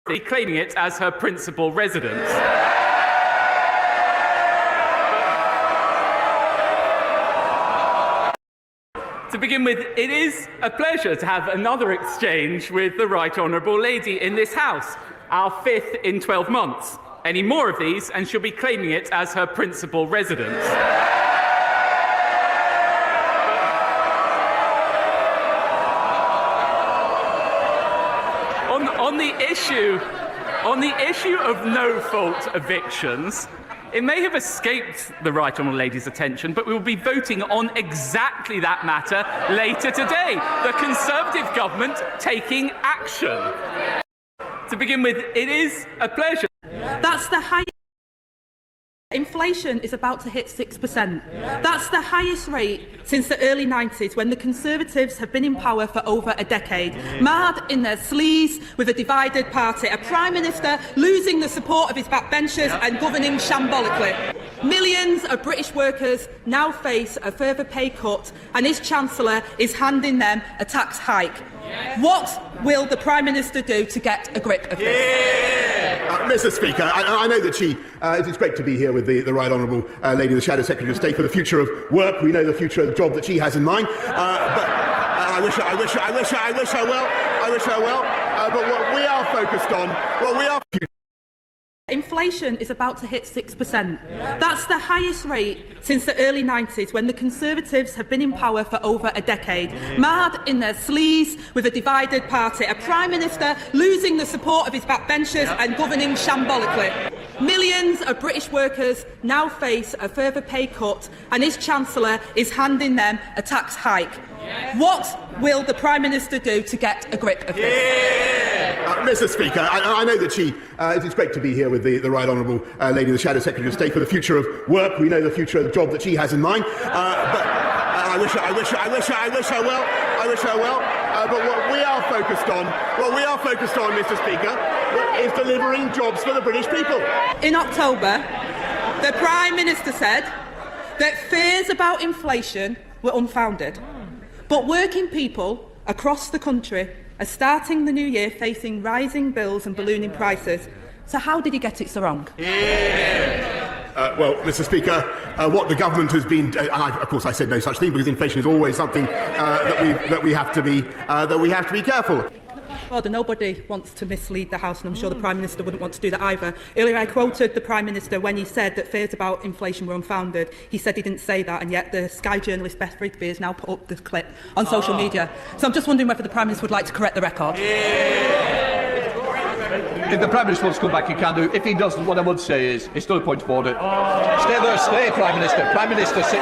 claiming it as her principal residence. To begin with, it is a pleasure to have another exchange with the Right Honourable Lady in this House, our 5th in 12 months. Any more of these and she'll be claiming it as her principal residence. On the issue of no-fault evictions, it may have escaped the Right Honourable Lady's attention, but we will be voting on exactly that matter later today. The Conservative government taking action. To begin with, it is a pleasure. That's the highest. Inflation is about to hit 6%. That's the highest rate since the early 90s, when the Conservatives have been in power for over a decade, marred in their sleaze with a divided party, a Prime Minister losing the support of his backbenchers and governing shambolically. Millions of British workers now face a further pay cut, and his Chancellor is handing them a tax hike. What will the Prime Minister do to get a grip of this? Mr. Speaker, I know that it's great to be here with the Right Honourable Lady, the Shadow Secretary of State, for the future of work. We know the future of the job that she has in mind. But I wish her well. But what we are focused on, Inflation is about to hit 6%. That's the highest rate since the early 90s, when the Conservatives have been in power for over a decade, marred in their sleaze with a divided party, a Prime Minister losing the support of his backbenchers and governing shambolically. Millions of British workers now face a further pay cut, and his Chancellor is handing them a tax hike. What will the Prime Minister do to get a grip of this? Mr. Speaker, I know that it's great to be here with the Right Honourable Lady, the Shadow Secretary of State, for the future of work. We know the future of the job that she has in mind. But I wish her well. But what we are focused on, Mr. Speaker, is delivering jobs for the British people. In October, the Prime Minister said that fears about inflation were unfounded. But working people across the country are starting the new year facing rising bills and ballooning prices. So how did he get it so wrong? Well, Mr. Speaker, what the government has been, of course, I said no such thing, because inflation is always something that we have to be careful. Well, nobody wants to mislead the House, and I'm sure the Prime Minister wouldn't want to do that either. Earlier I quoted the Prime Minister when he said that fears about inflation were unfounded. He said he didn't say that, and yet the Sky journalist Beth Rigby has now put up this clip on social media. So I'm just wondering whether the Prime Minister would like to correct the record. If the Prime Minister wants to come back, he can do. If he doesn't, what I would say is, it's still a point of order. Stay there, stay, Prime Minister. Prime Minister, sit.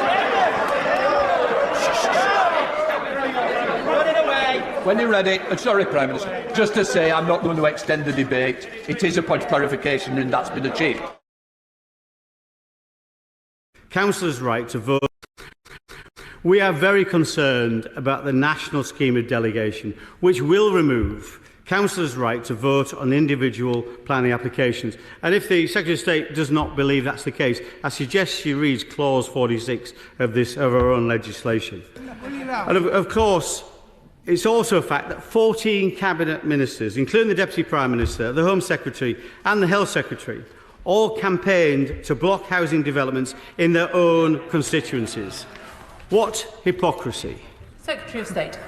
When you're ready, sorry, Prime Minister, just to say I'm not going to extend the debate. It is a point of clarification, and that's been achieved. Councillors' right to vote. We are very concerned about the national scheme of delegation, which will remove councillors' right to vote on individual planning applications. And if the Secretary of State does not believe that's the case, I suggest she reads clause 46 of her own legislation. And of course, it's also a fact that 14 Cabinet Ministers, including the Deputy Prime Minister, the Home Secretary and the Health Secretary, all campaigned to block housing developments in their own constituencies. What hypocrisy! Secretary of State.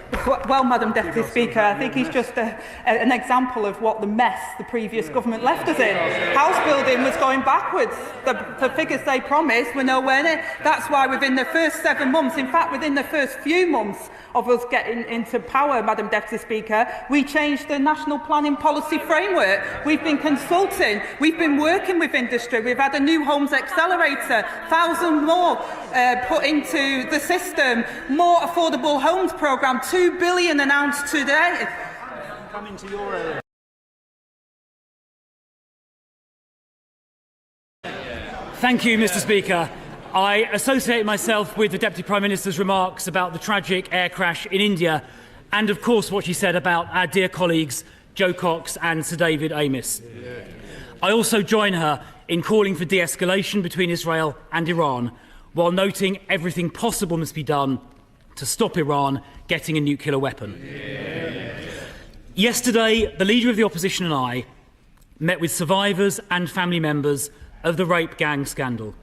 Well, Madam Deputy Speaker, I think he's just an example of what the mess the previous government left us in. House building was going backwards. The figures they promised were nowhere near. That's why within the first 7 months, in fact within the first few months of us getting into power, Madam Deputy Speaker, we changed the National Planning Policy Framework. We've been consulting, we've been working with industry, we've had a new Homes Accelerator, 1,000 more put into the system, more affordable homes programme, £2 billion announced today. Coming to your area. Thank you, Mr. Speaker. I associate myself with the Deputy Prime Minister's remarks about the tragic air crash in India and, of course, what she said about our dear colleagues Jo Cox and Sir David Amess. I also join her in calling for de-escalation between Israel and Iran, while noting everything possible must be done to stop Iran getting a nuclear weapon. Yesterday, the Leader of the Opposition and I met with survivors and family members of the rape gang scandal.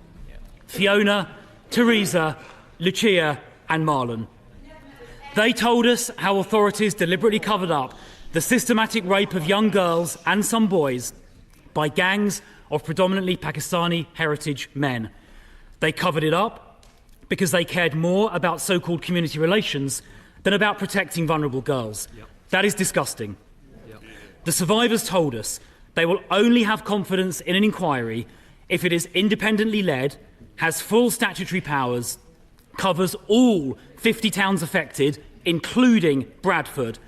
Fiona, Teresa, Lucia and Marlon. They told us how authorities deliberately covered up the systematic rape of young girls and some boys by gangs of predominantly Pakistani heritage men. They covered it up because they cared more about so-called community relations than about protecting vulnerable girls. That is disgusting. The survivors told us they will only have confidence in an inquiry if it is independently led, has full statutory powers, covers all 50 towns affected, including Bradford,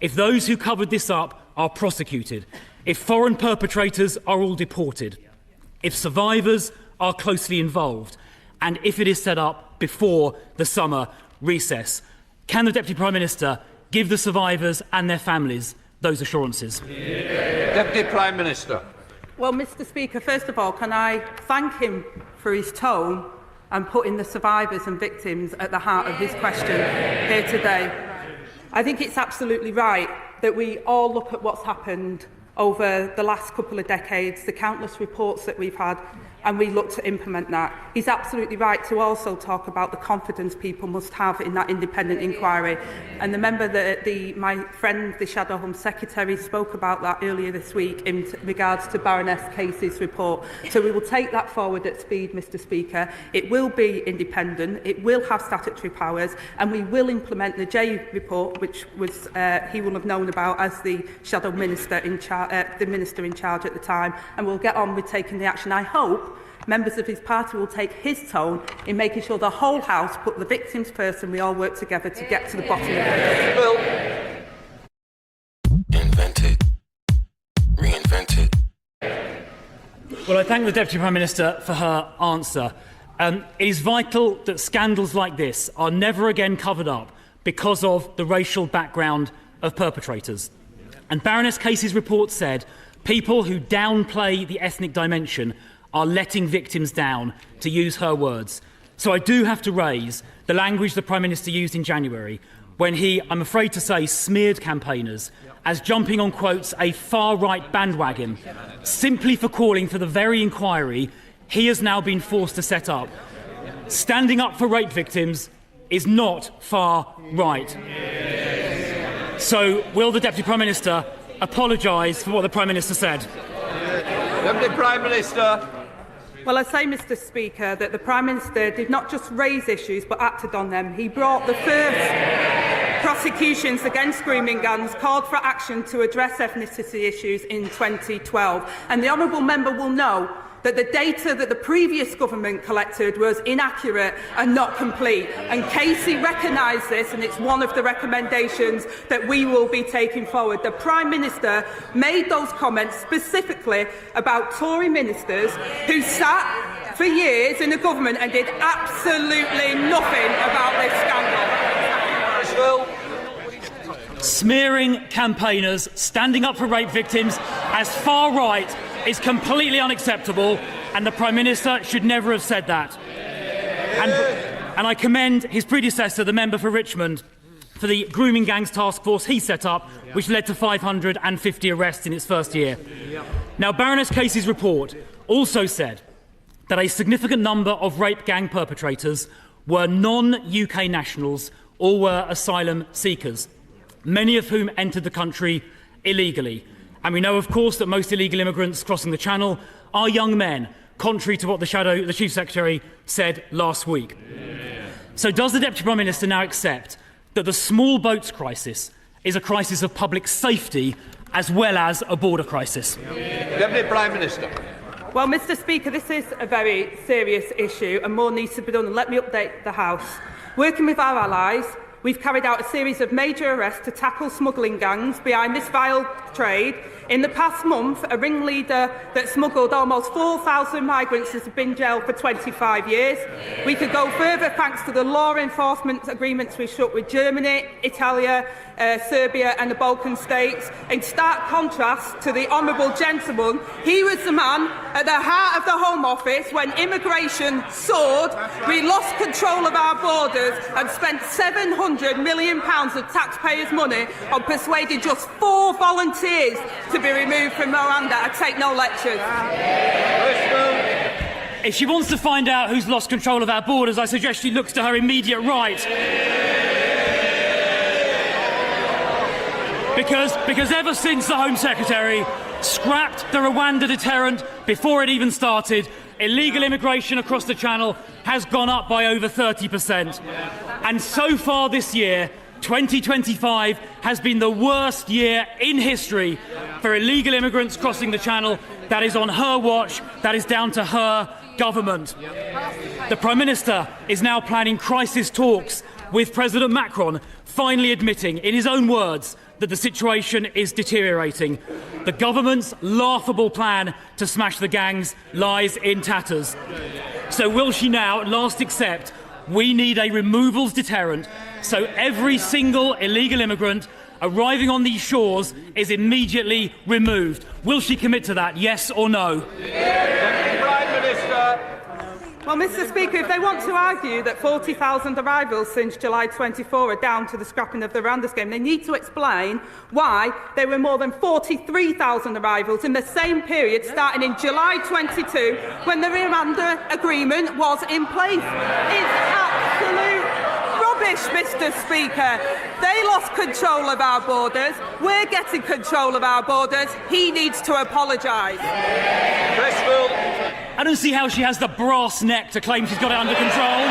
if those who covered this up are prosecuted, if foreign perpetrators are all deported, if survivors are closely involved, and if it is set up before the summer recess. Can the Deputy Prime Minister give the survivors and their families those assurances? Deputy Prime Minister. Well, Mr Speaker, first of all, can I thank him for his tone and putting the survivors and victims at the heart of his question here today. I think it's absolutely right that we all look at what's happened over the last couple of decades, the countless reports that we've had, and we look to implement that. He's absolutely right to also talk about the confidence people must have in that independent inquiry. And the member, my friend, the Shadow Home Secretary, spoke about that earlier this week in regards to Baroness Casey's report. So we will take that forward at speed, Mr Speaker. It will be independent, it will have statutory powers, and we will implement the J report, which was he will have known about as the Shadow Minister in charge, the Minister in charge at the time, and we'll get on with taking the action. I hope members of his party will take his tone in making sure the whole House put the victims first and we all work together to get to the bottom of it. Well, invented, reinvented. Well, I thank the Deputy Prime Minister for her answer. It is vital that scandals like this are never again covered up because of the racial background of perpetrators. And Baroness Casey's report said people who downplay the ethnic dimension are letting victims down, to use her words. So I do have to raise the language the Prime Minister used in January when he, I'm afraid to say, smeared campaigners as jumping on, quotes, a far-right bandwagon simply for calling for the very inquiry he has now been forced to set up. Standing up for rape victims is not far-right. So will the Deputy Prime Minister apologise for what the Prime Minister said? Deputy Prime Minister. Well, I say, Mr Speaker, that the Prime Minister did not just raise issues but acted on them. He brought the first prosecutions against grooming gangs, called for action to address ethnicity issues in 2012. And the honourable member will know that the data that the previous government collected was inaccurate and not complete. And Casey recognised this, and it's one of the recommendations that we will be taking forward. The Prime Minister made those comments specifically about Tory ministers who sat for years in the government and did absolutely nothing about this scandal. Smearing campaigners standing up for rape victims as far right is completely unacceptable, and the Prime Minister should never have said that. And I commend his predecessor, the member for Richmond, for the grooming gangs task force he set up, which led to 550 arrests in its first year. Now, Baroness Casey's report also said that a significant number of rape gang perpetrators were non-UK nationals or were asylum seekers, many of whom entered the country illegally. And we know, of course, that most illegal immigrants crossing the Channel are young men, contrary to what the Chief Secretary said last week. So does the Deputy Prime Minister now accept that the small boats crisis is a crisis of public safety as well as a border crisis? Deputy Prime Minister. Well, Mr Speaker, this is a very serious issue and more needs to be done. And let me update the House. Working with our allies, we've carried out a series of major arrests to tackle smuggling gangs behind this vile trade. In the past month, a ringleader that smuggled almost 4,000 migrants has been jailed for 25 years. We could go further thanks to the law enforcement agreements we struck with Germany, Italy, Serbia and the Balkan states. In stark contrast to the honourable gentleman, he was the man at the heart of the Home Office when immigration soared, we lost control of our borders and spent £700 million of taxpayers' money on persuading just 4 volunteers to be removed from Rwanda. I take no lectures. If she wants to find out who's lost control of our borders, I suggest she looks to her immediate right. Because ever since the Home Secretary scrapped the Rwanda deterrent before it even started, illegal immigration across the Channel has gone up by over 30%. And so far this year, 2025 has been the worst year in history for illegal immigrants crossing the Channel. That is on her watch. That is down to her government. The Prime Minister is now planning crisis talks with President Macron, finally admitting, in his own words, that the situation is deteriorating. The government's laughable plan to smash the gangs lies in tatters. So will she now at last accept we need a removals deterrent so every single illegal immigrant arriving on these shores is immediately removed? Will she commit to that, yes or no? Prime Minister. Well, Mr. Speaker, if they want to argue that 40,000 arrivals since July 24 are down to the scrapping of the Rwanda scheme, they need to explain why there were more than 43,000 arrivals in the same period starting in July 22 when the Rwanda agreement was in place. It's absolute rubbish, Mr. Speaker. They lost control of our borders. We're getting control of our borders. He needs to apologise. I don't see how she has the brass neck to claim she's got it under control.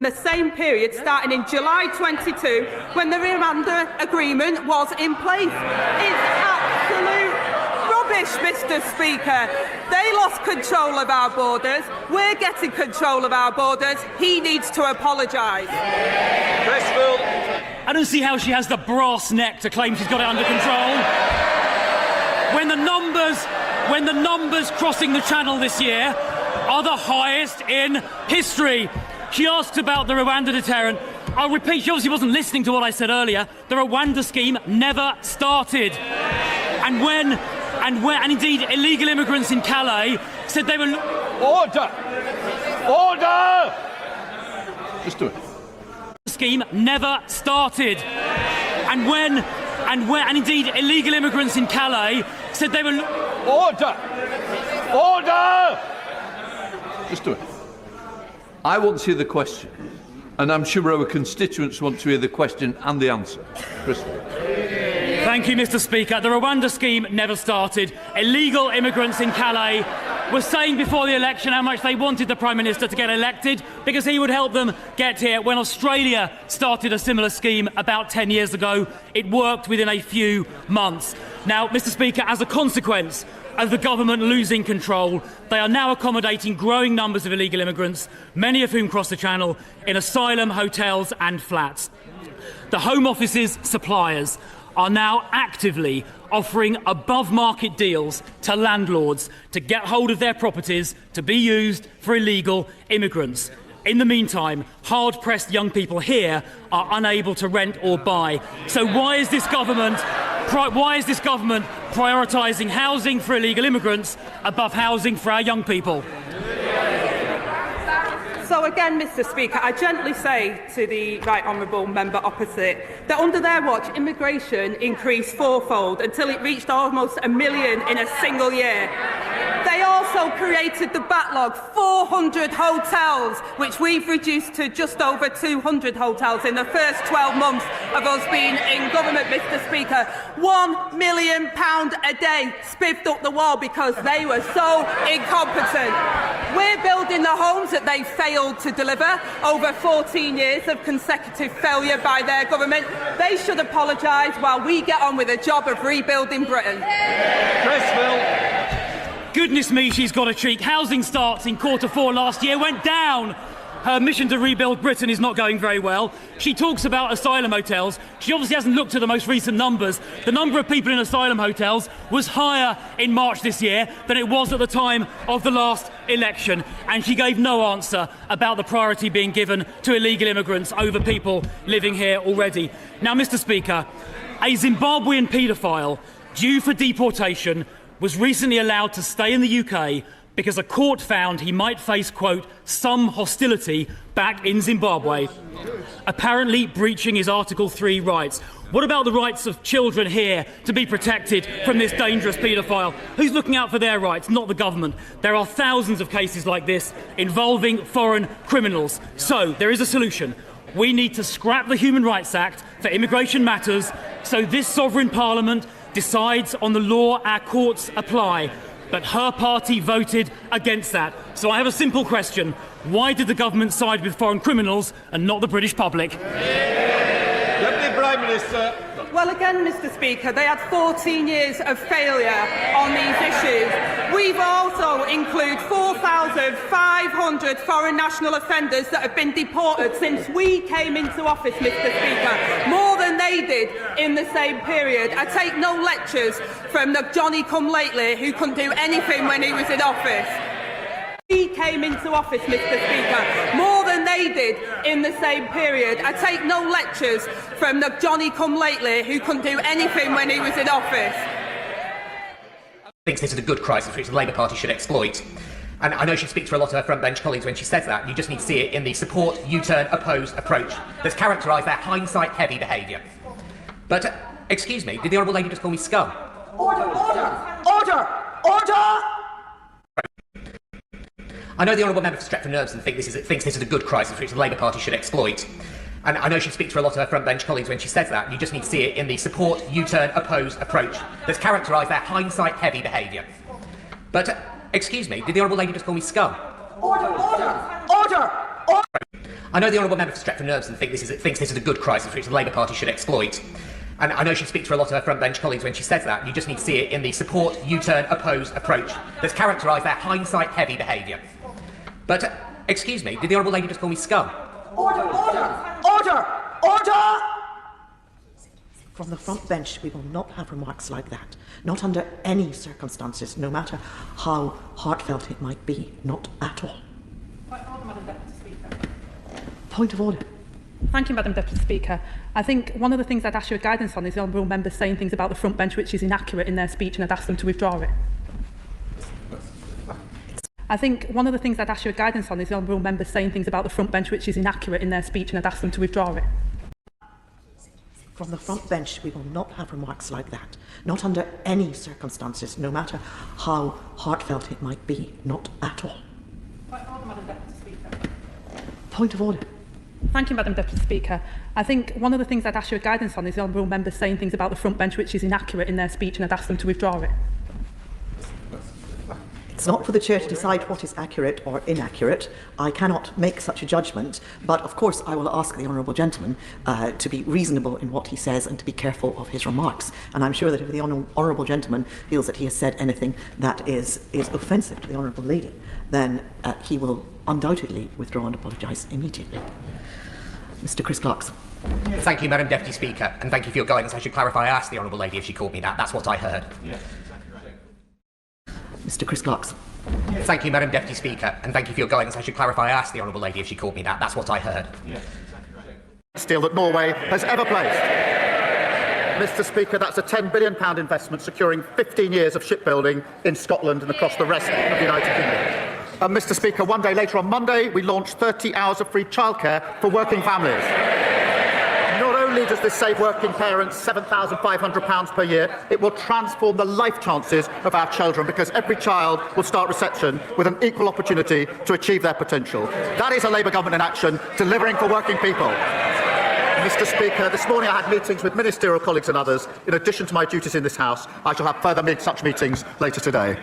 The same period starting in July 22 when the Rwanda agreement was in place. It's absolute rubbish, Mr. Speaker. They lost control of our borders. We're getting control of our borders. He needs to apologise. I don't see how she has the brass neck to claim she's got it under control. When the numbers crossing the Channel this year are the highest in history. She asked about the Rwanda deterrent. I'll repeat, she obviously wasn't listening to what I said earlier. The Rwanda scheme never started. And indeed illegal immigrants in Calais said they were... Order! Order! Just do it. The scheme never started. And indeed illegal immigrants in Calais said they were... Order! Order! Just do it. I want to hear the question, and I'm sure our constituents want to hear the question and the answer. Chris. Thank you, Mr. Speaker. The Rwanda scheme never started. Illegal immigrants in Calais were saying before the election how much they wanted the Prime Minister to get elected because he would help them get here. When Australia started a similar scheme about 10 years ago, it worked within a few months. Now, Mr. Speaker, as a consequence of the government losing control, they are now accommodating growing numbers of illegal immigrants, many of whom cross the Channel, in asylum, hotels and flats. The Home Office's suppliers are now actively offering above-market deals to landlords to get hold of their properties to be used for illegal immigrants. In the meantime, hard-pressed young people here are unable to rent or buy. So why is this government prioritising housing for illegal immigrants above housing for our young people? So again, Mr. Speaker, I gently say to the right honourable member opposite that under their watch, immigration increased fourfold until it reached almost 1 million in a single year. They also created the backlog, 400 hotels, which we've reduced to just over 200 hotels in the first 12 months of us being in government, Mr. Speaker. £1 million a day spiffed up the wall because they were so incompetent. We're building the homes that they failed to deliver over 14 years of consecutive failure by their government. They should apologise while we get on with the job of rebuilding Britain. Goodness me, she's got a cheek. Housing starts in Q4 last year went down her mission to rebuild Britain is not going very well. She talks about asylum hotels. She obviously hasn't looked at the most recent numbers. The number of people in asylum hotels was higher in March this year than it was at the time of the last election. And she gave no answer about the priority being given to illegal immigrants over people living here already. Now, Mr. Speaker, a Zimbabwean paedophile due for deportation was recently allowed to stay in the UK because a court found he might face, quote, some hostility back in Zimbabwe, apparently breaching his Article 3 rights. What about the rights of children here to be protected from this dangerous paedophile? Who's looking out for their rights? Not the government. There are thousands of cases like this involving foreign criminals. So there is a solution. We need to scrap the Human Rights Act for immigration matters so this sovereign parliament decides on the law our courts apply. But her party voted against that. So I have a simple question. Why did the government side with foreign criminals and not the British public? Deputy Prime Minister. Well, again, Mr. Speaker, they had 14 years of failure on these issues. We've also included 4,500 foreign national offenders that have been deported since we came into office, Mr. Speaker, more than they did in the same period. I take no lectures from the Johnny-come-lately who couldn't do anything when he was in office. We came into office, Mr. Speaker, more than they did in the same period. I take no lectures from the Johnny-come-lately who couldn't do anything when he was in office. Thinks this is a good crisis which the Labour Party should exploit. And I know she speaks for a lot of her frontbench colleagues when she says that. You just need to see it in the support, U-turn, oppose approach that's characterised their hindsight-heavy behaviour. But, excuse me, did the Honourable Lady just call me scum? Order! Order! Order! Order! I know the Honourable Member for Stretford Nerveston thinks this is a good crisis which the Labour Party should exploit. And I know she speaks for a lot of her frontbench colleagues when she says that. You just need to see it in the support, U-turn, oppose approach that's characterised their hindsight-heavy behaviour. But, excuse me, did the Honourable Lady just call me scum? Order! Order! Order! Order! I know the Honourable Member for Stretford Nerveston thinks this is a good crisis which the Labour Party should exploit. And I know she speaks for a lot of her frontbench colleagues when she says that. You just need to see it in the support, U-turn, oppose approach that's characterised their hindsight-heavy behaviour. But, excuse me, did the Honourable Lady just call me scum? Order! Order! Order! Order! From the front bench, we will not have remarks like that. Not under any circumstances, no matter how heartfelt it might be. Not at all. Point of order. Thank you, Madam Deputy Speaker. I think one of the things I'd ask your guidance on is the honourable members saying things about the front bench which is inaccurate in their speech, and I'd ask them to withdraw it. I think one of the things I'd ask your guidance on is the honourable members saying things about the front bench which is inaccurate in their speech, and I'd ask them to withdraw it. From the front bench, we will not have remarks like that. Not under any circumstances, no matter how heartfelt it might be. Not at all. Point of order. Thank you, Madam Deputy Speaker. I think one of the things I'd ask your guidance on is the honourable members saying things about the front bench which is inaccurate in their speech, and I'd ask them to withdraw it. It's not for the Chair to decide what is accurate or inaccurate. I cannot make such a judgment, but of course I will ask the Honourable Gentleman to be reasonable in what he says and to be careful of his remarks. And I'm sure that if the Honourable Gentleman feels that he has said anything that is offensive to the Honourable Lady, then he will undoubtedly withdraw and apologise immediately. Mr Chris Clarkson. Thank you, Madam Deputy Speaker, and thank you for your guidance. I should clarify, I asked the Honourable Lady if she called me that. That's what I heard. Yes. Mr Chris Clarkson. Thank you, Madam Deputy Speaker, and thank you for your guidance. I should clarify, I asked the Honourable Lady if she called me that. That's what I heard. Yes. Deal that Norway has ever placed. Mr Speaker, that's a £10 billion investment securing 15 years of shipbuilding in Scotland and across the rest of the United Kingdom. Mr Speaker, one day later on Monday, we launched 30 hours of free childcare for working families. Not only does this save working parents £7,500 per year, it will transform the life chances of our children, because every child will start reception with an equal opportunity to achieve their potential. That is a Labour government in action, delivering for working people. Mr Speaker, this morning I had meetings with ministerial colleagues and others. In addition to my duties in this House, I shall have further such meetings later today.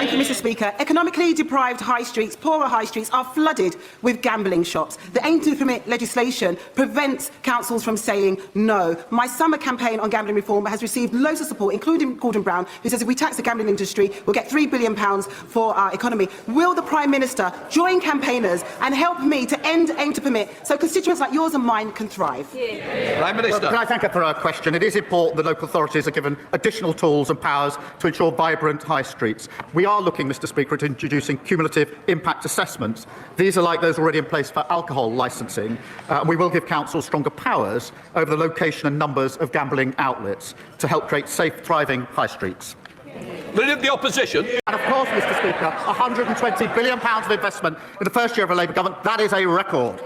Thank you, Mr. Speaker. Economically deprived high streets, poorer high streets, are flooded with gambling shops. The aim to permit legislation prevents councils from saying no. My summer campaign on gambling reform has received loads of support, including Gordon Brown, who says if we tax the gambling industry, we'll get £3 billion for our economy. Will the Prime Minister join campaigners and help me to end aim to permit so constituents like yours and mine can thrive? Prime Minister. Well, can I thank her for her question? It is important that local authorities are given additional tools and powers to ensure vibrant high streets. We are looking, Mr. Speaker, at introducing cumulative impact assessments. These are like those already in place for alcohol licensing. We will give councils stronger powers over the location and numbers of gambling outlets to help create safe, thriving high streets. Leader of the Opposition. And of course, Mr. Speaker, £120 billion of investment in the first year of a Labour government. That is a record.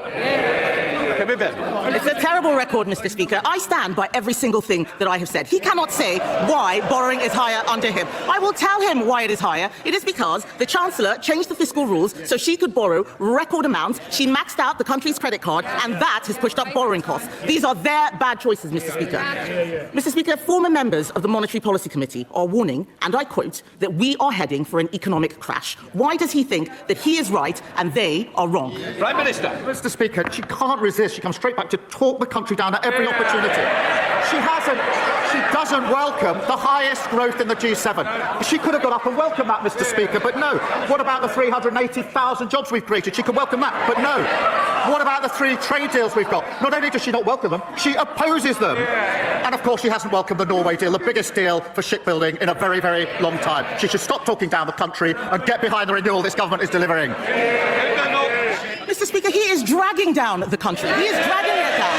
It's a terrible record, Mr. Speaker. I stand by every single thing that I have said. He cannot say why borrowing is higher under him. I will tell him why it is higher. It is because the Chancellor changed the fiscal rules so she could borrow record amounts. She maxed out the country's credit card, and that has pushed up borrowing costs. These are their bad choices, Mr. Speaker. Mr. Speaker, former members of the Monetary Policy Committee are warning, and I quote, that we are heading for an economic crash. Why does he think that he is right and they are wrong? Prime Minister. Mr. Speaker, she can't resist. She comes straight back to talk the country down at every opportunity. She doesn't welcome the highest growth in the G7. She could have got up and welcomed that, Mr. Speaker, but no. What about the 380,000 jobs we've created? She could welcome that, but no. What about the 3 trade deals we've got? Not only does she not welcome them, she opposes them. And of course, she hasn't welcomed the Norway deal, the biggest deal for shipbuilding in a very, very long time. She should stop talking down the country and get behind the renewal this government is delivering. Mr. Speaker, he is dragging down the country. He is dragging it down.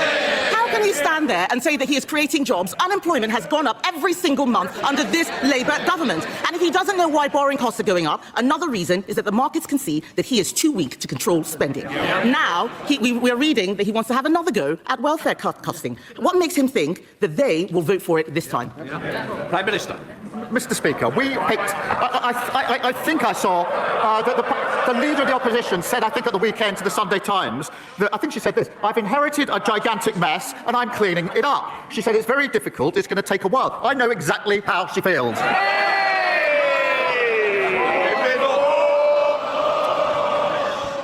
How can he stand there and say that he is creating jobs? Unemployment has gone up every single month under this Labour government. And if he doesn't know why borrowing costs are going up, another reason is that the markets can see that he is too weak to control spending. Now, we're reading that he wants to have another go at welfare costing. What makes him think that they will vote for it this time? Prime Minister. Mr. Speaker, we picked. I think I saw that the Leader of the Opposition said, I think at the weekend to the Sunday Times, that I think she said this: I've inherited a gigantic mess and I'm cleaning it up. She said it's very difficult, it's going to take a while. I know exactly how she feels.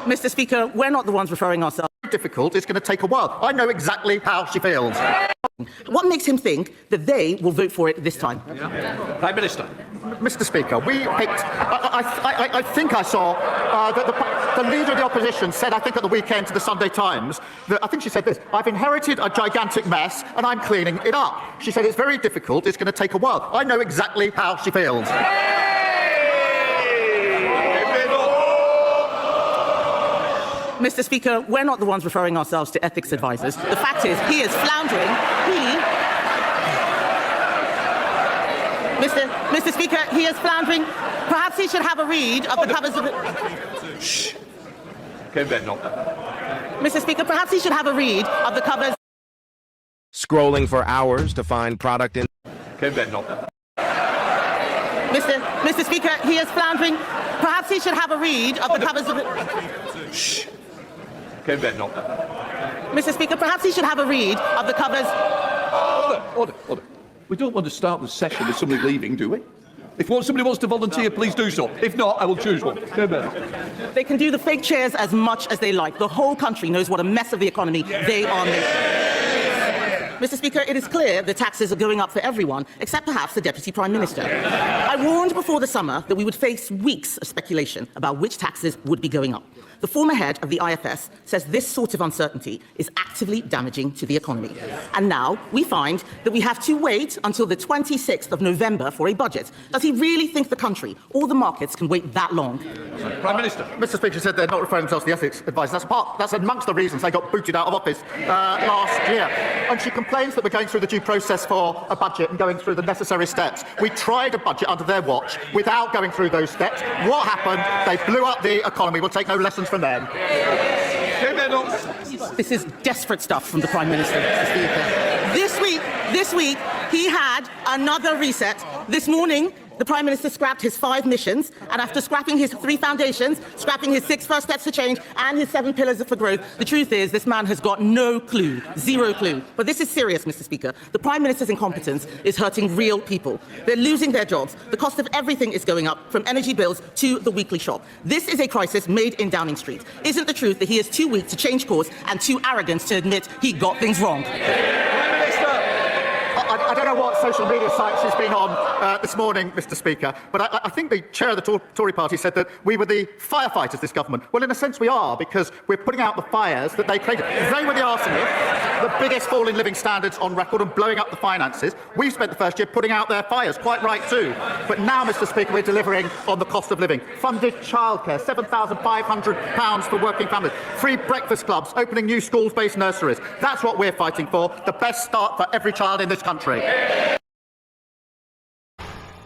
Mr. Speaker, we're not the ones referring ourselves. Difficult, it's going to take a while. I know exactly how she feels. What makes him think that they will vote for it this time? Prime Minister. Mr. Speaker, we picked. I think I saw that the Leader of the Opposition said, I think at the weekend to the Sunday Times, that I think she said this: I've inherited a gigantic mess and I'm cleaning it up. She said it's very difficult, it's going to take a while. I know exactly how she feels. Mr. Speaker, we're not the ones referring ourselves to ethics advisors. The fact is, he is floundering. Mr. Speaker, he is floundering. Perhaps he should have a read of the covers of the... Shh. No. Mr. Speaker, perhaps he should have a read of the covers... Scrolling for hours to find product in... No. Mr. Speaker, he is floundering. Perhaps he should have a read of the covers of the... Shh. No. Mr. Speaker, perhaps he should have a read of the covers... Order. We don't want to start the session with somebody leaving, do we? If somebody wants to volunteer, please do so. If not, I will choose one. They can do the fake chairs as much as they like. The whole country knows what a mess of the economy they are making. Mr. Speaker, it is clear the taxes are going up for everyone, except perhaps the Deputy Prime Minister. I warned before the summer that we would face weeks of speculation about which taxes would be going up. The former head of the IFS says this sort of uncertainty is actively damaging to the economy. And now we find that we have to wait until the 26th of November for a budget. Does he really think the country or the markets can wait that long? Prime Minister. Mr. Speaker said they're not referring themselves to the ethics advisor. That's amongst the reasons they got booted out of office last year. And she complains that we're going through the due process for a budget and going through the necessary steps. We tried a budget under their watch without going through those steps. What happened? They blew up the economy. We'll take no lessons from them. This is desperate stuff from the Prime Minister, Mr. Speaker. This week, he had another reset. This morning, The Prime Minister scrapped his 5 missions, and after scrapping his 3 foundations, scrapping his 6 first steps for change, and his 7 pillars for growth, the truth is this man has got no clue, 0 clue. But this is serious, Mr. Speaker. The Prime Minister's incompetence is hurting real people. They're losing their jobs. The cost of everything is going up, from energy bills to the weekly shop. This is a crisis made in Downing Street. Isn't the truth that he is too weak to change course and too arrogant to admit he got things wrong? I don't know what social media sites she's been on this morning, Mr. Speaker, but I think the chair of the Tory party said that we were the firefighters, this government. Well, in a sense we are, because we're putting out the fires that they created. They were the arsonists, the biggest fall in living standards on record and blowing up the finances. We spent the first year putting out their fires, quite right too. But now, Mr. Speaker, we're delivering on the cost of living. Funded childcare, £7,500 for working families. Free breakfast clubs, opening new schools-based nurseries. That's what we're fighting for, the best start for every child in this country.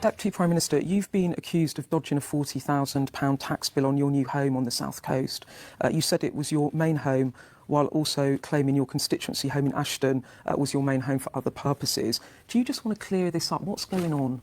Deputy Prime Minister, you've been accused of dodging a £40,000 tax bill on your new home on the South Coast. You said it was your main home, while also claiming your constituency home in Ashton was your main home for other purposes. Do you just want to clear this up? What's going on?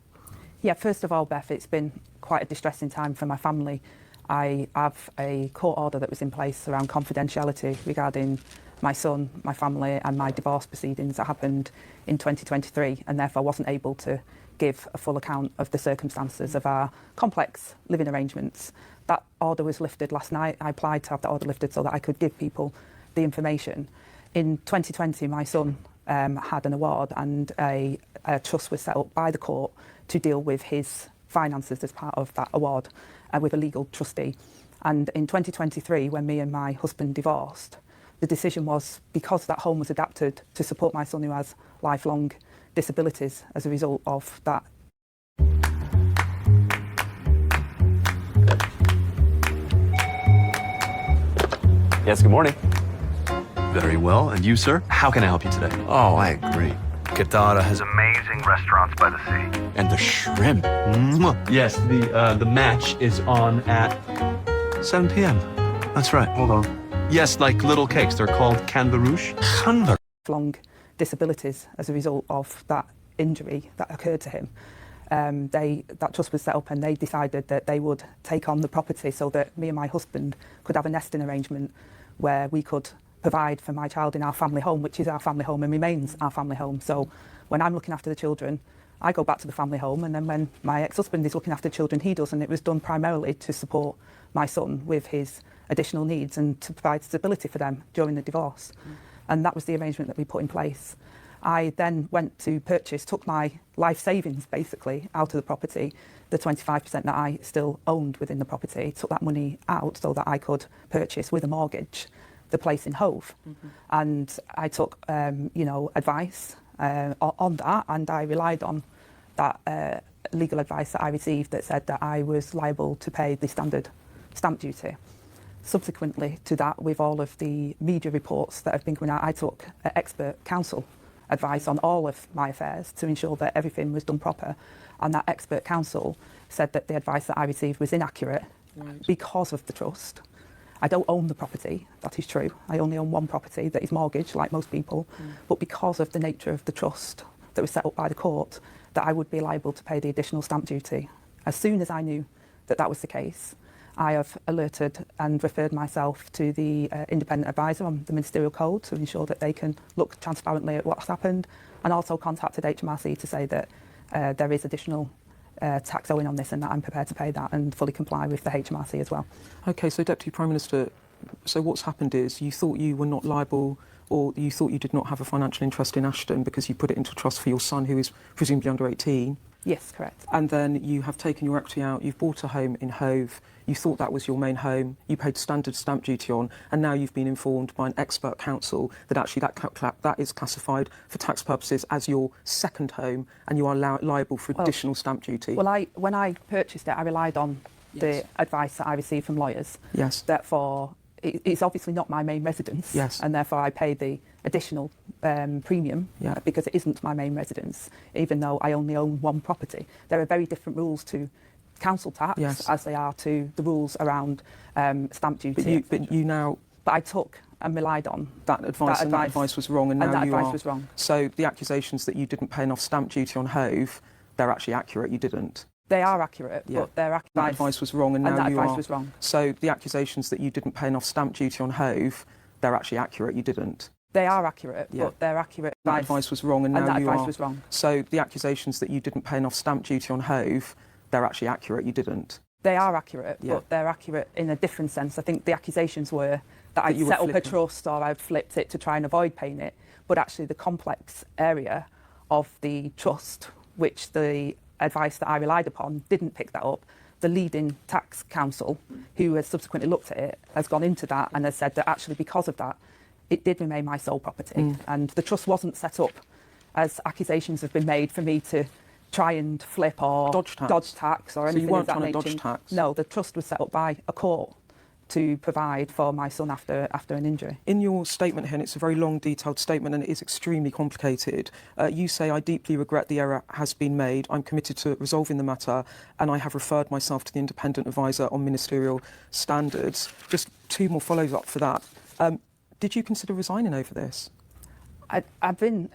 Yeah, first of all, Beth, it's been quite a distressing time for my family. I have a court order that was in place around confidentiality regarding my son, my family and my divorce proceedings that happened in 2023, and therefore wasn't able to give a full account of the circumstances of our complex living arrangements. That order was lifted last night. I applied to have the order lifted so that I could give people the information. In 2020, my son had an award, and a trust was set up by the court to deal with his finances as part of that award with a legal trustee. And in 2023, when me and my husband divorced, the decision was, because that home was adapted to support my son who has lifelong disabilities as a result of that. Yes, good morning. Very well. And you, sir? How can I help you today? Oh, I agree. Qatar has amazing restaurants by the sea. And the shrimp. Mwah. Yes, the match is on at 7 p.m. That's right. Hold on. Yes, like little cakes. They're called canvarouche. Long disabilities as a result of that injury that occurred to him. That trust was set up, and they decided that they would take on the property so that me and my husband could have a nesting arrangement where we could provide for my child in our family home, which is our family home and remains our family home. So when I'm looking after the children, I go back to the family home, and then when my ex-husband is looking after the children, he does, and it was done primarily to support my son with his additional needs and to provide stability for them during the divorce. And that was the arrangement that we put in place. I then went to purchase, took my life savings basically out of the property, the 25% that I still owned within the property, took that money out so that I could purchase with a mortgage the place in Hove. And I took, advice on that, and I relied on that legal advice that I received that said that I was liable to pay the standard stamp duty. Subsequently to that, with all of the media reports that have been coming out, I took expert counsel advice on all of my affairs to ensure that everything was done proper. And that expert counsel said that the advice that I received was inaccurate because of the trust. I don't own the property, that is true. I only own one property that is mortgaged, like most people. But because of the nature of the trust that was set up by the court, that I would be liable to pay the additional stamp duty. As soon as I knew that that was the case, I have alerted and referred myself to the independent advisor on the ministerial code to ensure that they can look transparently at what's happened, and also contacted HMRC to say that there is additional tax owing on this and that I'm prepared to pay that and fully comply with the HMRC as well. OK, so Deputy Prime Minister, so what's happened is you thought you were not liable, or you thought you did not have a financial interest in Ashton because you put it into trust for your son, who is presumably under 18. Yes, correct. And then you have taken your equity out, you've bought a home in Hove, you thought that was your main home, you paid standard stamp duty on, and now you've been informed by an expert counsel that actually that is classified for tax purposes as your second home, and you are liable for additional stamp duty. Well, when I purchased it, I relied on the advice that I received from lawyers. Yes. Therefore, it's obviously not my main residence. Yes. And therefore, I pay the additional premium because it isn't my main residence, even though I only own one property. There are very different rules to council tax as they are to the rules around stamp duty. But I took and relied on that advice, and that advice was wrong, and now that you advice are. was wrong. So the accusations that you didn't pay enough stamp duty on Hove, they're actually accurate. You didn't. They are accurate, but their that advice was wrong, and now that you advice are. was wrong. So the accusations that you didn't pay enough stamp duty on Hove, they're actually accurate. You didn't. They are accurate, but they're accurate. That advice was wrong, and now that you advice are. was wrong. So the accusations that you didn't pay enough stamp duty on Hove, they're actually accurate. You didn't. They are accurate, but they're accurate in a different sense. I think the accusations were that I'd set up a trust or I'd flipped it to try and avoid paying it, but actually the complex area of the trust, which the advice that I relied upon didn't pick that up. The leading tax counsel, who has subsequently looked at it, has gone into that and has said that actually because of that, it did remain my sole property. And the trust wasn't set up, as accusations have been made, for me to try and flip or dodge tax or anything of that nature. So you weren't trying to dodge tax? No, the trust was set up by a court to provide for my son after an injury. In your statement here, and it's a very long, detailed statement, and it is extremely complicated, you say, I deeply regret the error has been made. I'm committed to resolving the matter, and I have referred myself to the independent advisor on ministerial standards. Just two more follow-up for that. Did you consider resigning over this? I've been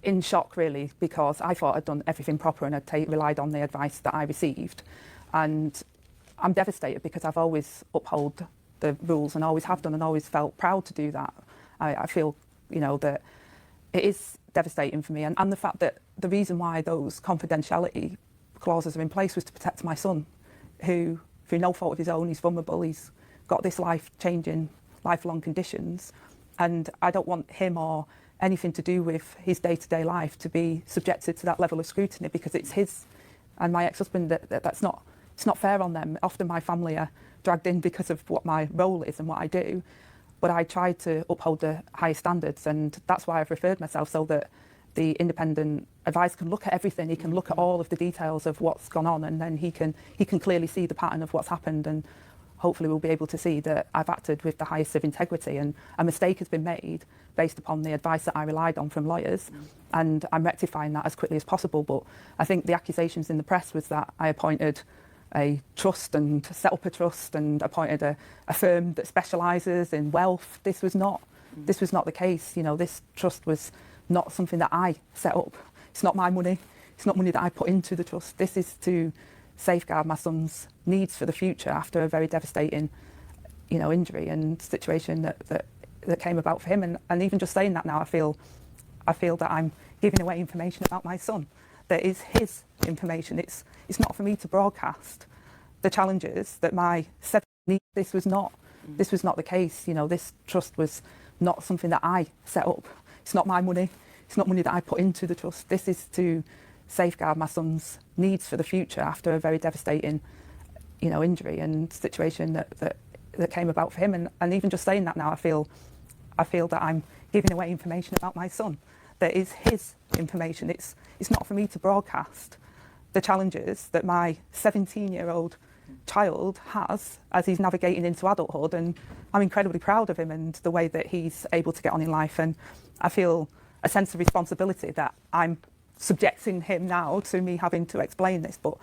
in shock, really, because I thought I'd done everything proper and I'd relied on the advice that I received. And I'm devastated because I've always upheld the rules and always have done and always felt proud to do that. I feel, that it is devastating for me. And the fact that the reason why those confidentiality clauses are in place was to protect my son, who, through no fault of his own, he's vulnerable, he's got this life-changing, lifelong conditions. And I don't want him or anything to do with his day-to-day life to be subjected to that level of scrutiny, because it's his and my ex-husband it's not fair on them. Often my family are dragged in because of what my role is and what I do, but I try to uphold the highest standards, and that's why I've referred myself, so that the independent advisor can look at everything. He can look at all of the details of what's gone on, and then he can clearly see the pattern of what's happened, and hopefully we'll be able to see that I've acted with the highest of integrity, and a mistake has been made based upon the advice that I relied on from lawyers, and I'm rectifying that as quickly as possible. But I think the accusations in the press was that I appointed a trust and set up a trust and appointed a firm that specialises in wealth. This was not the case. This trust was not something that I set up. It's not my money. It's not money that I put into the trust. This is to safeguard my son's needs for the future after a very devastating, injury and situation that came about for him. And even just saying that now, I feel that I'm giving away information about my son. That is his information. It's not for me to broadcast the challenges that my 7 needs. This was not the case. This trust was not something that I set up. It's not my money. It's not money that I put into the trust. This is to safeguard my son's needs for the future after a very devastating, injury and situation that came about for him. And even just saying that now, I feel that I'm giving away information about my son. That is his information. It's not for me to broadcast the challenges that my 17-year-old child has as he's navigating into adulthood, and I'm incredibly proud of him and the way that he's able to get on in life, and I feel a sense of responsibility that I'm subjecting him now to me having to explain this. But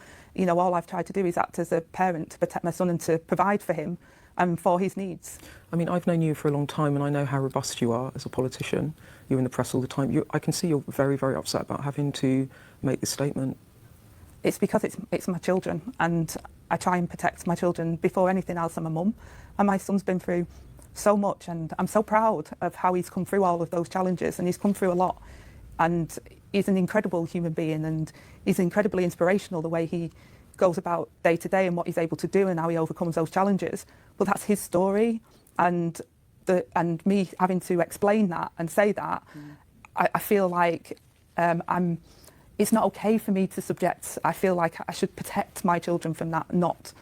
all I've tried to do is act as a parent to protect my son and to provide for him and for his needs. I mean, I've known you for a long time, and I know how robust you are as a politician. You're in the press all the time. I can see you're very, very upset about having to make this statement. It's because it's my children, and I try and protect my children before anything else. I'm a mum, and my son's been through so much, and I'm so proud of how he's come through all of those challenges, and he's come through a lot. And he's an incredible human being, and he's incredibly inspirational, the way he goes about day to day and what he's able to do and how he overcomes those challenges. But that's his story, and me having to explain that and say that, I feel like it's not okay for me to subject. I feel like I should protect my children from that, not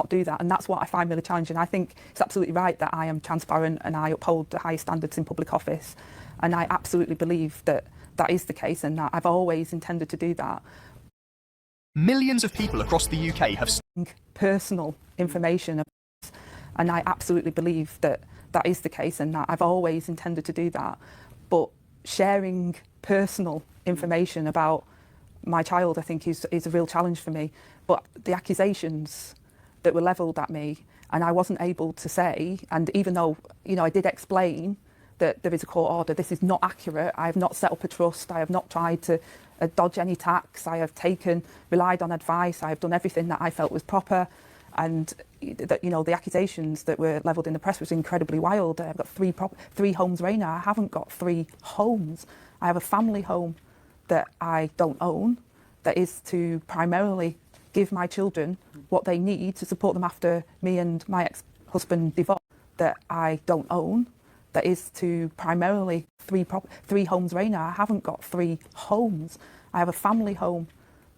do that, and that's what I find really challenging. I think it's absolutely right that I am transparent and I uphold the highest standards in public office, and I absolutely believe that is the case, and that I've always intended to do that. Millions of people across the UK have personal information, and I absolutely believe that is the case, and that I've always intended to do that. But sharing personal information about my child, I think, is a real challenge for me. But the accusations that were levelled at me, and I wasn't able to say, and even though I did explain that there is a court order, this is not accurate. I have not set up a trust. I have not tried to dodge any tax. I have relied on advice. I have done everything that I felt was proper. And that, the accusations that were levelled in the press was incredibly wild. I've got three homes, Raynor. I haven't got 3 homes. I have a family home that I don't own, that is to primarily give my children what they need to support them after me and my ex-husband divorced, that I don't own, that is to primarily 3 homes, Raynor. I haven't got 3 homes. I have a family home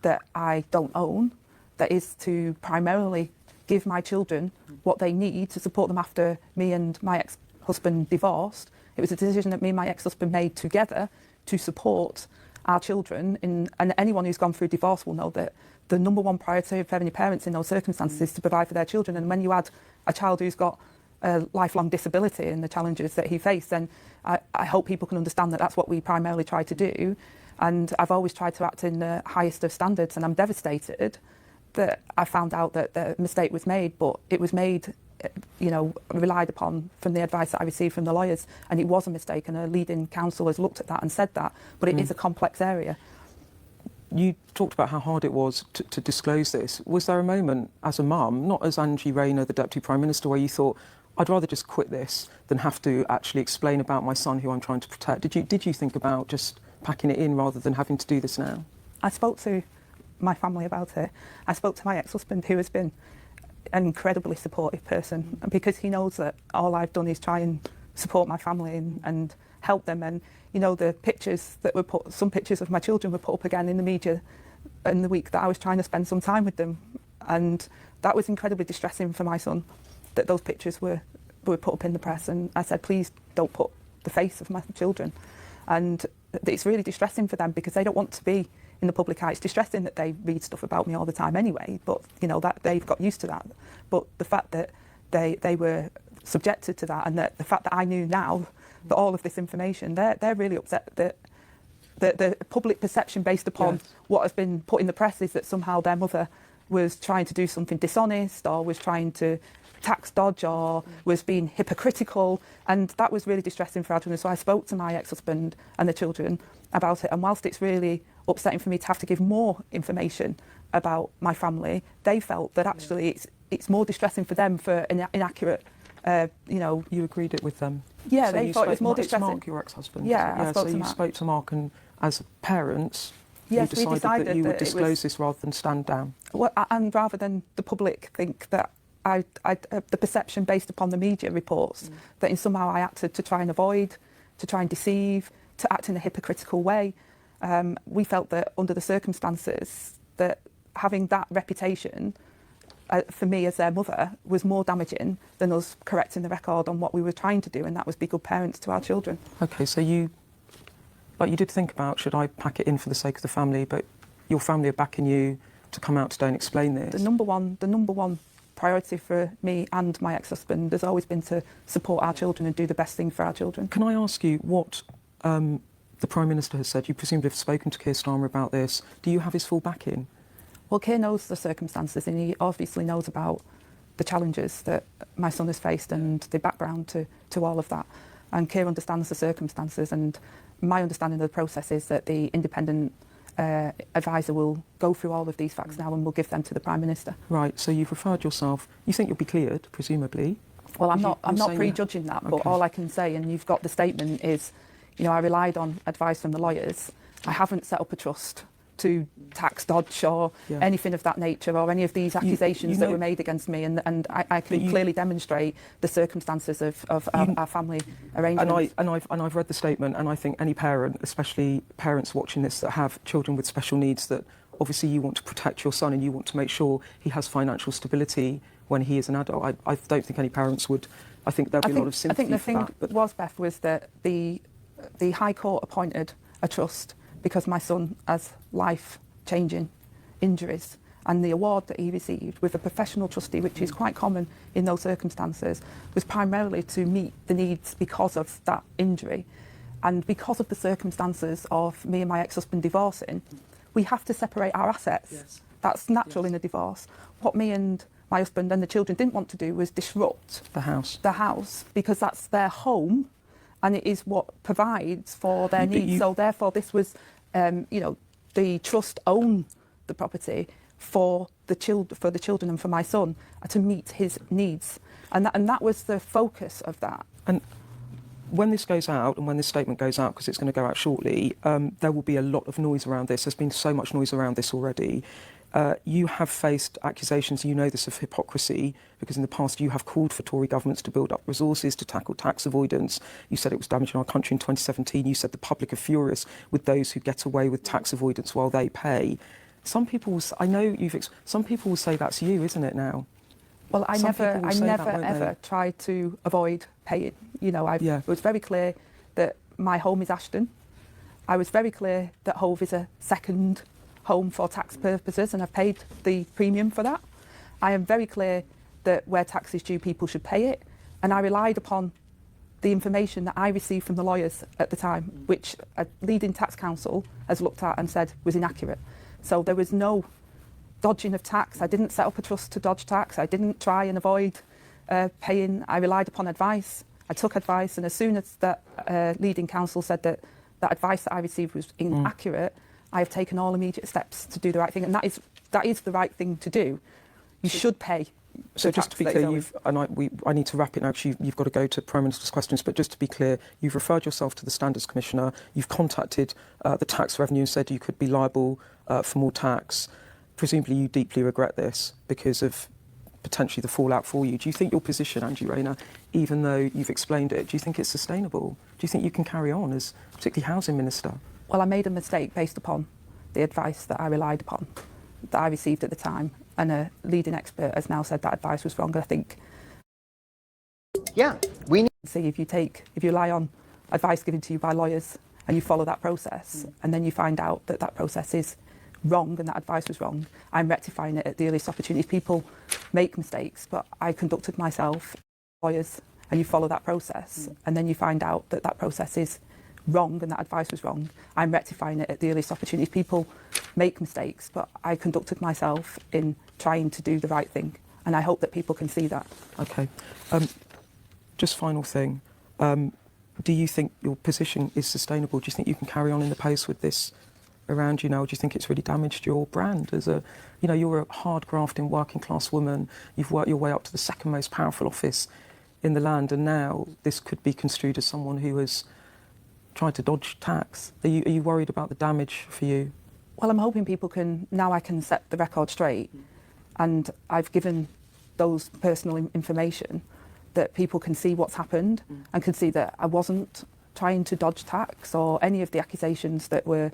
that I don't own, that is to primarily give my children what they need to support them after me and my ex-husband divorced. It was a decision that me and my ex-husband made together to support our children. And anyone who's gone through divorce will know that the number one priority of any parents in those circumstances is to provide for their children. And when you add a child who's got a lifelong disability and the challenges that he faced, then I hope people can understand that that's what we primarily try to do. And I've always tried to act in the highest of standards, and I'm devastated that I found out that the mistake was made, but it was made, relied upon from the advice that I received from the lawyers, and it was a mistake, and a leading counsel has looked at that and said that, but it is a complex area. You talked about how hard it was to disclose this. Was there a moment as a mum, not as Angela Raynor, the Deputy Prime Minister, where you thought, I'd rather just quit this than have to actually explain about my son who I'm trying to protect? Did you think about just packing it in rather than having to do this now? I spoke to my family about it. I spoke to my ex-husband, who has been an incredibly supportive person, and because he knows that all I've done is try and support my family and help them. And the pictures that were some pictures of my children were put up again in the media in the week that I was trying to spend some time with them, and that was incredibly distressing for my son, that those pictures were put up in the press. And I said, please don't put the face of my children. And it's really distressing for them because they don't want to be in the public eye. It's distressing that they read stuff about me all the time anyway, but that they've got used to that. But the fact that they were subjected to that, and that the fact that I knew now that all of this information, they're really upset that the public perception based upon what has been put in the press is that somehow their mother was trying to do something dishonest, or was trying to tax dodge, or was being hypocritical, and that was really distressing for our children. So I spoke to my ex-husband and the children about it, and whilst it's really upsetting for me to have to give more information about my family, they felt that actually it's more distressing for them for an inaccurate, You agreed it with them? Yeah, so they thought it was more It's distressing. Mark, your ex-husband? Yeah, I spoke so to you Mark. spoke to Mark, and as parents, Yes, you we decided that you would that it disclose was- this rather than stand down. Well, and rather than the public think that the perception based upon the media reports that in somehow I acted to try and avoid, to try and deceive, to act in a hypocritical way, we felt that under the circumstances that having that reputation for me as their mother was more damaging than us correcting the record on what we were trying to do, and that was be good parents to our children. Okay, so you did think about, should I pack it in for the sake of the family, but your family are backing you to come out today and explain this. The number one priority for me and my ex-husband has always been to support our children and do the best thing for our children. Can I ask you what the Prime Minister has said? You presumably have spoken to Keir Starmer about this. Do you have his full backing? Well, Keir knows the circumstances, and he obviously knows about the challenges that my son has faced and the background to all of that. And Keir understands the circumstances, and my understanding of the process is that the independent advisor will go through all of these facts now and will give them to the Prime Minister. Right, so you've referred yourself. You think you'll be cleared, presumably? Well, I'm not saying prejudging that, but Okay. all I can say, and you've got the statement, is, I relied on advice from the lawyers. I haven't set up a trust to tax dodge or anything of that nature, or any of these accusations that were made against me, and I can clearly demonstrate the circumstances of our family arrangements. And I've read the statement, and I think any parent, especially parents watching this that have children with special needs, that obviously you want to protect your son and you want to make sure he has financial stability when he is an adult. I don't think any parents would. I think there'll be a lot of sympathy I think the for thing that. was, Beth, was that the High Court appointed a trust because my son has life-changing injuries, and the award that he received with a professional trustee, which is quite common in those circumstances, was primarily to meet the needs because of that injury. And because of the circumstances of me and my ex-husband divorcing, we have to separate our assets. Yes. That's natural in a divorce. What me and my husband and the children didn't want to do was disrupt the house, because that's their home, and it is what provides for their needs. So therefore, this was, the trust own the property for the children and for my son to meet his needs, and that was the focus of that. And when this goes out, and when this statement goes out, because it's going to go out shortly, there will be a lot of noise around this. There's been so much noise around this already. You have faced accusations, you know this, of hypocrisy, because in the past you have called for Tory governments to build up resources to tackle tax avoidance. You said it was damaging our country in 2017. You said the public are furious with those who get away with tax avoidance while they pay. Some people, some people will say that's you, isn't it now? Well, I never ever tried to avoid paying. You know, it was very clear that my home is Ashton. I was very clear that Hove is a second home for tax purposes, and I've paid the premium for that. I am very clear that where tax is due, people should pay it, and I relied upon the information that I received from the lawyers at the time, which a leading tax counsel has looked at and said was inaccurate. So there was no dodging of tax. I didn't set up a trust to dodge tax. I didn't try and avoid paying. I relied upon advice. I took advice, and as soon as that leading counsel said that that advice that I received was inaccurate, I have taken all immediate steps to do the right thing, and that is the right thing to do. You should pay. So just to be clear, I need to wrap it now because you've got to go to Prime Minister's questions, but just to be clear, you've referred yourself to the Standards Commissioner, you've contacted the Tax Revenue and said you could be liable for more tax. Presumably you deeply regret this because of potentially the fallout for you. Do you think your position, Angela Raynor, even though you've explained it, do you think it's sustainable? Do you think you can carry on as particularly Housing Minister? Well, I made a mistake based upon the advice that I relied upon, that I received at the time, and a leading expert has now said that advice was wrong. And I think, we need to see if you rely on advice given to you by lawyers and you follow that process, and then you find out that that process is wrong and that advice was wrong, I'm rectifying it at the earliest opportunity. People make mistakes, but I conducted myself, lawyers, and you follow that process, and then you find out that that process is wrong and that advice was wrong, I'm rectifying it at the earliest opportunity. People make mistakes, but I conducted myself in trying to do the right thing, and I hope that people can see that. Okay. Just final thing. Do you think your position is sustainable? Do you think you can carry on in the post with this around you now? Do you think it's really damaged your brand as a, you know, you're a hard grafting working class woman, you've worked your way up to the second most powerful office in the land, and now this could be construed as someone who has tried to dodge tax. Are you worried about the damage for you? Well, I'm hoping people can, now I can set the record straight, and I've given those personal information, that people can see what's happened and can see that I wasn't trying to dodge tax or any of the accusations that were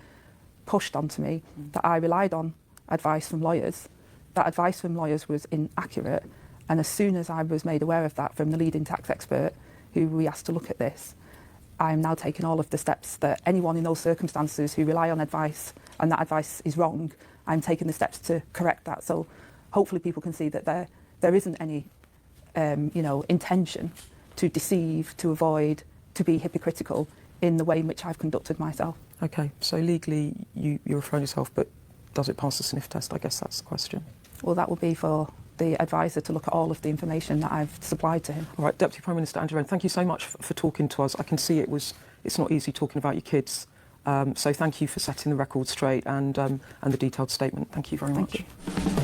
pushed onto me, that I relied on advice from lawyers. That advice from lawyers was inaccurate, and as soon as I was made aware of that from the leading tax expert who we asked to look at this, I'm now taking all of the steps that anyone in those circumstances who rely on advice and that advice is wrong, I'm taking the steps to correct that. So hopefully people can see that there isn't any intention to deceive, to avoid, to be hypocritical in the way in which I've conducted myself. Okay, so legally you're referring yourself, but does it pass the sniff test? I guess that's the question. Well, that would be for the advisor to look at all of the information that I've supplied to him. All right, Deputy Prime Minister Angela Raynor, thank you so much for talking to us. I can see it's not easy talking about your kids. So thank you for setting the record straight and the detailed statement. Thank you very much. Thank you.